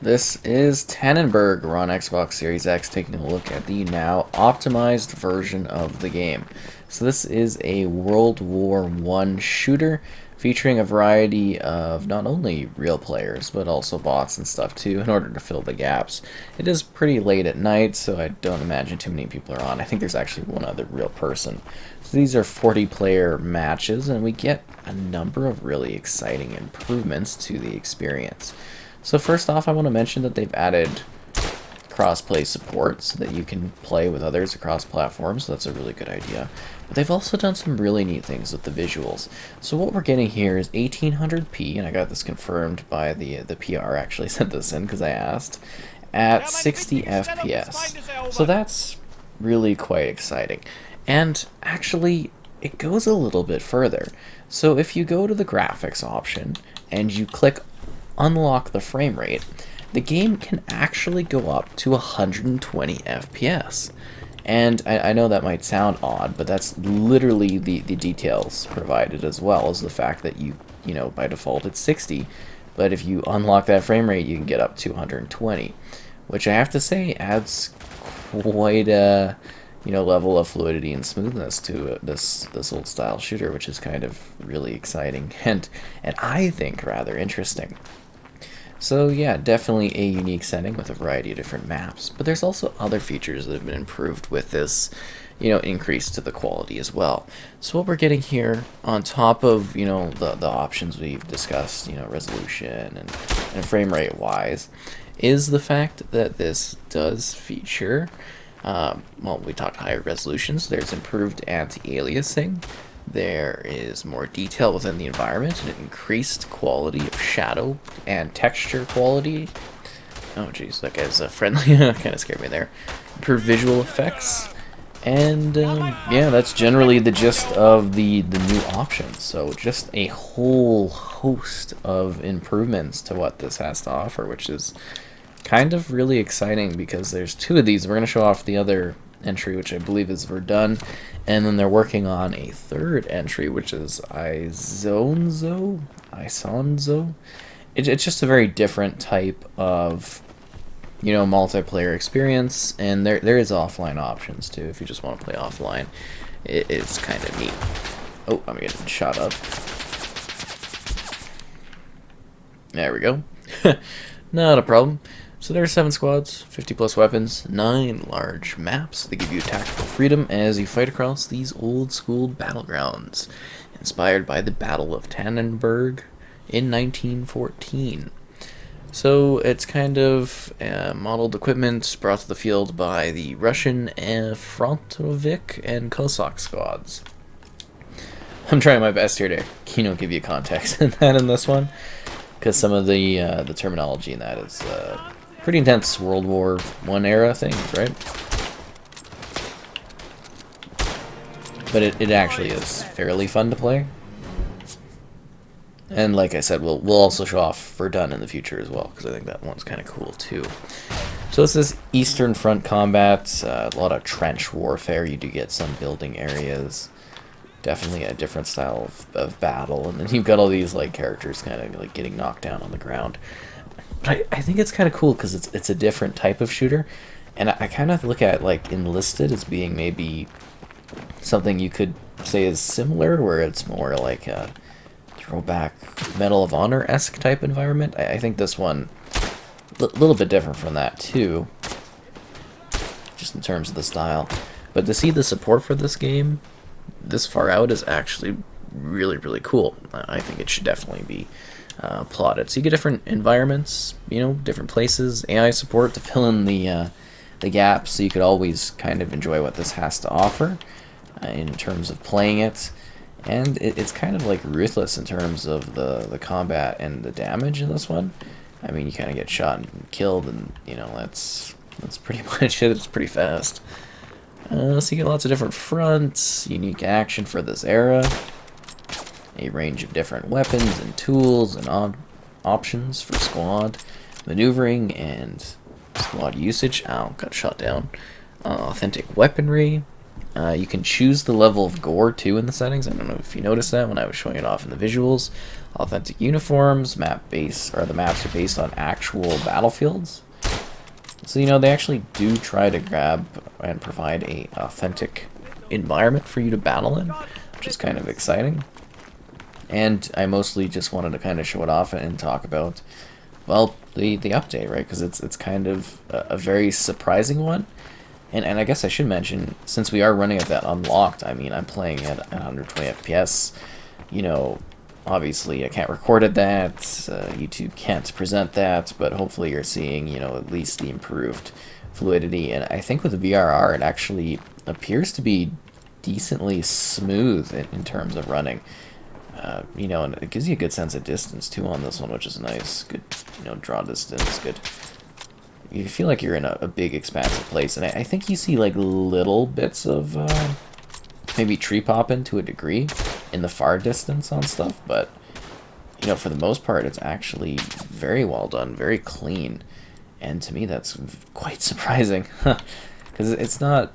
This is Tannenberg. We're on Xbox Series X taking a look at the now optimized version of the game. So this is a World War I shooter featuring a variety of not only real players but also bots and stuff too in order to fill the gaps. It is pretty late at night, so I don't imagine too many people are on. I think there's actually one other real person. So these are 40-player matches, and we get a number of really exciting improvements to the experience. So first off, I want to mention that they've added cross-play support so that you can play with others across platforms, so that's a really good idea. But they've also done some really neat things with the visuals. So what we're getting here is 1800p, and I got this confirmed by the PR actually sent this in because I asked, at 60 FPS. So that's really quite exciting. And actually, it goes a little bit further. So if you go to the graphics option and you click unlock the frame rate, the game can actually go up to 120 FPS. And I know that might sound odd, but that's literally the details provided, as well as the fact that you know, by default it's 60, but if you unlock that frame rate, you can get up to 120, which I have to say adds quite a level of fluidity and smoothness to this old style shooter, which is kind of really exciting and I think rather interesting. So yeah, definitely a unique setting with a variety of different maps, but there's also other features that have been improved with this, increase to the quality as well. So what we're getting here, on top of, the options we've discussed, resolution and frame rate wise, is the fact that this does feature, well, we talked higher resolutions, there's improved anti-aliasing, there is more detail within the environment, and increased quality of shadow and texture quality. Oh jeez, that guy's friendly. Kind of scared me there. Improved visual effects, and yeah, that's generally the gist of the new options. So just a whole host of improvements to what this has to offer, which is kind of really exciting because there's two of these. We're going to show off the other entry, which I believe is Verdun, and then they're working on a third entry, which is Isonzo. It's just a very different type of multiplayer experience, and there is offline options too if you just want to play offline. It's kind of neat. Oh, I'm getting shot up. There we go. Not a problem. So there are 7 squads, 50 plus weapons, 9 large maps that give you tactical freedom as you fight across these old school battlegrounds, inspired by the Battle of Tannenberg in 1914. So it's kind of modeled equipment brought to the field by the Russian Frontovik and Cossack squads. I'm trying my best here to give you context in this one, because some of the terminology in that is pretty intense World War I era things, right? But it actually is fairly fun to play. And like I said, we'll also show off Verdun in the future as well, because I think that one's kind of cool too. So this is Eastern Front combat, a lot of trench warfare. You do get some building areas. Definitely a different style of battle, and then you've got all these characters kind of getting knocked down on the ground. But I think it's kind of cool because it's a different type of shooter, and I kind of look at Enlisted as being maybe something you could say is similar, where it's more like a throwback Medal of Honor-esque type environment. I think this one a little bit different from that too, just in terms of the style. But to see the support for this game this far out is actually really, really cool. I think it should definitely be applauded. So you get different environments, different places, AI support to fill in the gaps, so you could always kind of enjoy what this has to offer in terms of playing it. And it's kind of ruthless in terms of the combat and the damage in this one. I mean, you kind of get shot and killed, and that's pretty much it. It's pretty fast. So you get lots of different fronts, unique action for this era, a range of different weapons and tools and options for squad maneuvering and squad usage. Ow, got shot down. Authentic weaponry, You can choose the level of gore too in the settings. I don't know if you noticed that when I was showing it off in the visuals. Authentic uniforms, the maps are based on actual battlefields. So they actually do try to grab and provide a authentic environment for you to battle in, which is kind of exciting. And I mostly just wanted to kind of show it off and talk about, well, the update, right? Because it's kind of a very surprising one. And I guess I should mention, since we are running at that unlocked, I mean, I'm playing at 120 FPS. Obviously I can't record at that, YouTube can't present that, but hopefully you're seeing, at least the improved fluidity. And I think with the VRR, it actually appears to be decently smooth in terms of running. And it gives you a good sense of distance too on this one, which is nice. Good, draw distance, good. You feel like you're in a big expansive place, and I think you see like little bits of maybe tree popping to a degree in the far distance on stuff, but for the most part it's actually very well done, very clean, and to me that's quite surprising, because it's not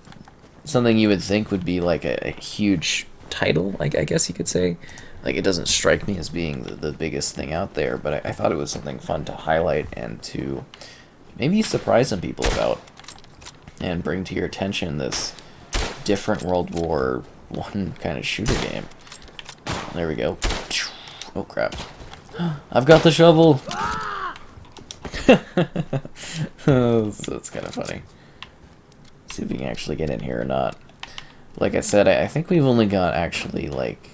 something you would think would be like a huge title, I guess you could say. Like, it doesn't strike me as being the biggest thing out there, but I thought it was something fun to highlight and to maybe surprise some people about, and bring to your attention this different World War I kind of shooter game. There we go. Oh crap. I've got the shovel! So it's kind of funny. See if we can actually get in here or not. Like I said, I think we've only got actually like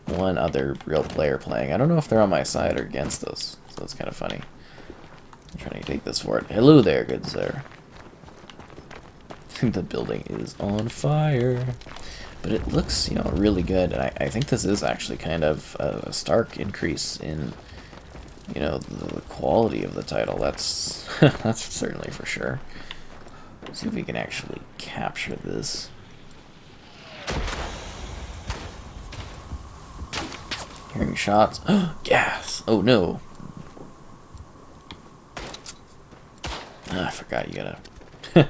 one other real player playing. I don't know if they're on my side or against us, so it's kind of funny. I'm trying to take this for it. Hello there, good sir. The building is on fire. But it looks, really good. And I think this is actually kind of a stark increase in, the quality of the title. That's that's certainly for sure. Let's see if we can actually capture this. Hearing shots. Gas! Oh no! I forgot you gotta... a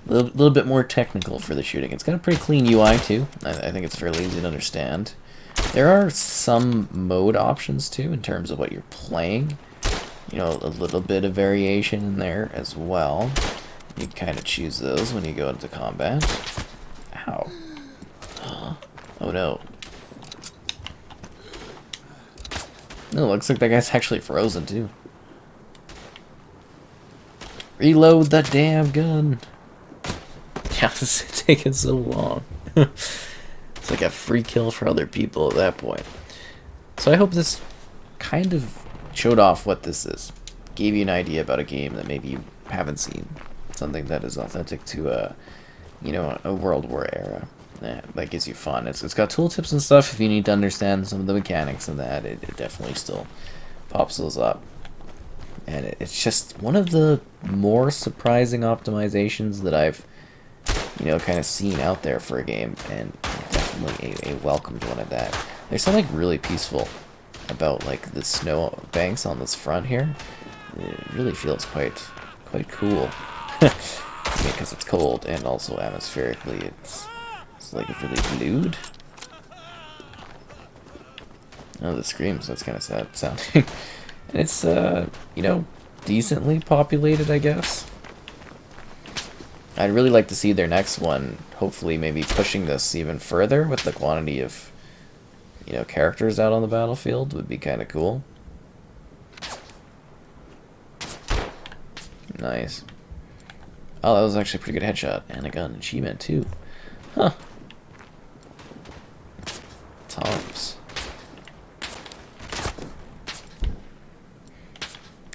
little bit more technical for the shooting. It's got a pretty clean UI too. I think it's fairly easy to understand. There are some mode options too in terms of what you're playing. A little bit of variation in there as well. You kind of choose those when you go into combat. Ow. Oh no. No, looks like that guy's actually frozen too. Reload the damn gun. Yeah, this is taking so long. It's like a free kill for other people at that point. So I hope this kind of showed off what this is. Gave you an idea about a game that maybe you haven't seen. Something that is authentic to a World War era. That gives you fun. It's got tooltips and stuff if you need to understand some of the mechanics and that. It definitely still pops those up. And it's just one of the more surprising optimizations that I've kind of seen out there for a game, and definitely a welcomed one at that. There's something really peaceful about like the snow banks on this front here. It really feels quite cool. Because it's cold, and also atmospherically it's like really glued. Oh, the screams, that's kind of sad sounding. And it's decently populated, I guess. I'd really like to see their next one, hopefully maybe pushing this even further with the quantity of, characters out on the battlefield would be kind of cool. Nice. Oh, that was actually a pretty good headshot. And I got an achievement too. Huh. Toms.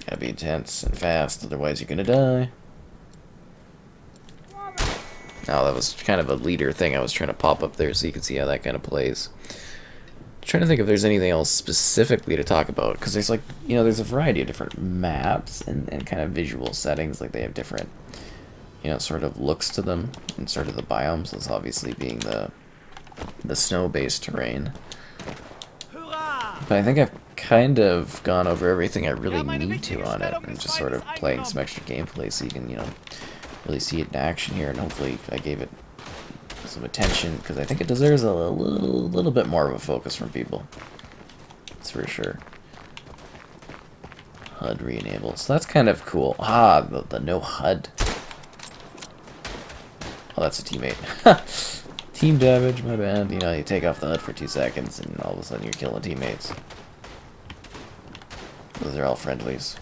Gotta be intense and fast, otherwise you're gonna die. Now that was kind of a leader thing I was trying to pop up there so you can see how that kind of plays. I'm trying to think if there's anything else specifically to talk about, because there's like, there's a variety of different maps and kind of visual settings. Like they have different, sort of looks to them, and sort of the biomes, as obviously being the snow-based terrain. But I think I've kind of gone over everything I really need to on it, and just sort of playing some extra gameplay so you can, really see it in action here, and hopefully I gave it some attention, because I think it deserves a little bit more of a focus from people. That's for sure. HUD re-enable. So that's kind of cool. Ah, the no HUD. Oh, that's a teammate. Team damage, my bad. You know, you take off the HUD for 2 seconds, and all of a sudden you're killing teammates. Those are all friendlies.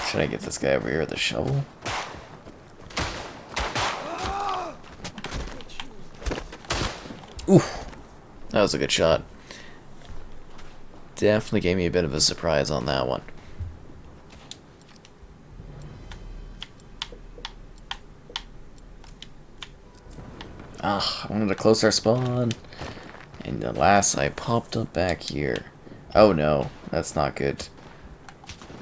Should I get this guy over here with a shovel? Ooh, that was a good shot. Definitely gave me a bit of a surprise on that one. Ah, I wanted to close our spawn. And alas, I popped up back here. Oh no, that's not good.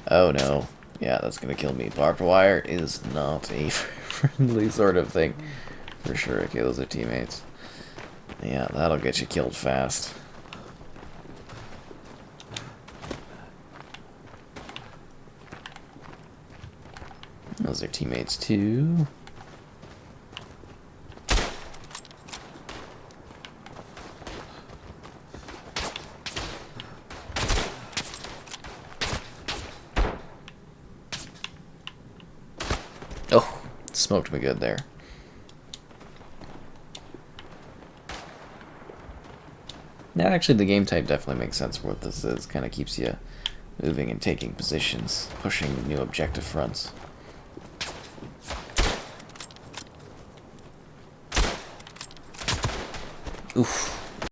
Oh no. Yeah, that's gonna kill me. Barbed wire is not a friendly sort of thing. For sure. Okay, those are teammates. Yeah, that'll get you killed fast. Those are teammates too. Oh, smoked me good there. Now, actually, the game type definitely makes sense for what this is. Kind of keeps you moving and taking positions, pushing new objective fronts. Oof.